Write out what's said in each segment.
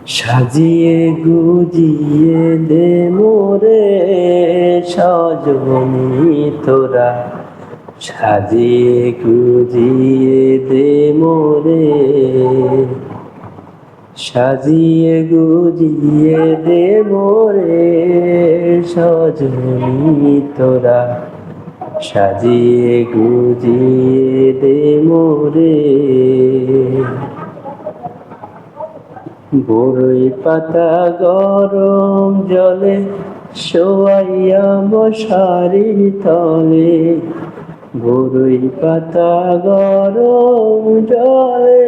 সাজিয়ে গুজিয়ে দে মোরে সজনী তোরা, সাজিয়ে গুজিয়ে দে মোরে, সাজিয়ে গুজিয়ে দে মোরে সজনী তোরা, সাজিয়ে গুজিয়ে দে মোরে। বরই পাতা গরম জলে শোয়াইয়া মশারির তলে, বরই পাতা গরম জলে,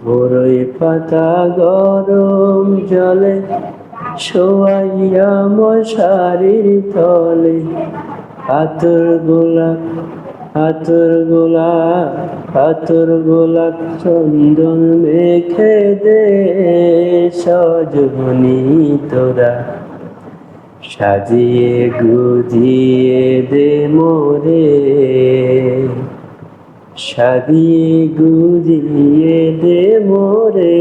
বরই পাতা গরম জলে শোয়াইয়া মশারির তলে, আতর গোলাপ আতর গোলাপ আতর গোলাপ চন্দন মেখে দে সজনী তোরা, সাজিয়ে গুজিয়ে দে মোরে, সাজিয়ে গুজিয়ে দে মোরে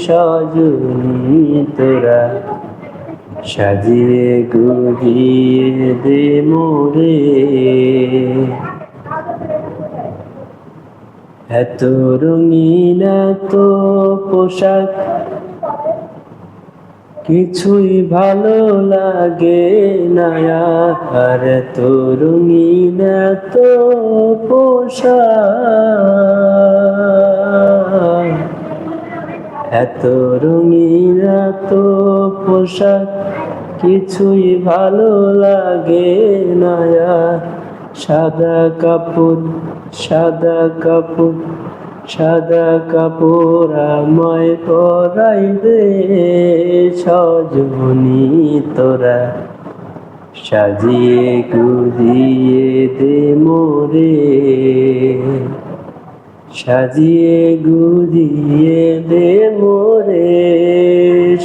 সজনী তোরা, সাজিয়ে গুজিয়ে দে মোরে। এত রঙিন এত পোশাক কিছুই ভালো লাগে না আর, এত রঙিন এত পোশাক, এত রঙিন এত পোশাক কিছুই ভালো লাগে না আর, সাদা কাপড় সাদা কাপড় সাদা কাপড় আমায় পরাই দে সজনী তোরা, সাজিয়ে গুজিয়ে দে মোরে, সাজিয়ে গুজিয়ে দে মোরে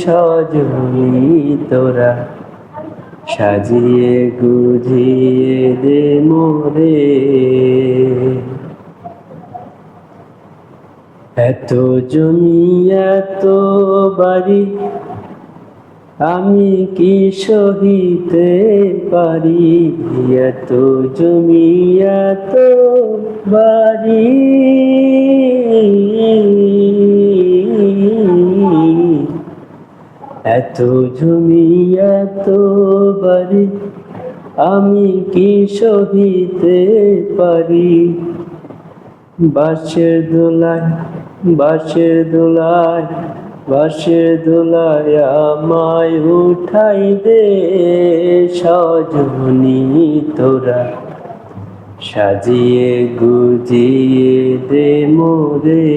সজনী তোরা, সাজিয়ে গুজিয়ে দে মোরে। এত জমি এত বাড়ি আমি কি সহিতে পারি, এত জমি এত বাড়ি, এত জমি এত বাড়ি আমি কি সহিতে পারি, বাঁশের দোলায় বাঁশের দোলায় বাঁশের দোলায় আমায় উঠাই দে সজনী তোরা, সাজিয়ে গুজিয়ে দে মোরে।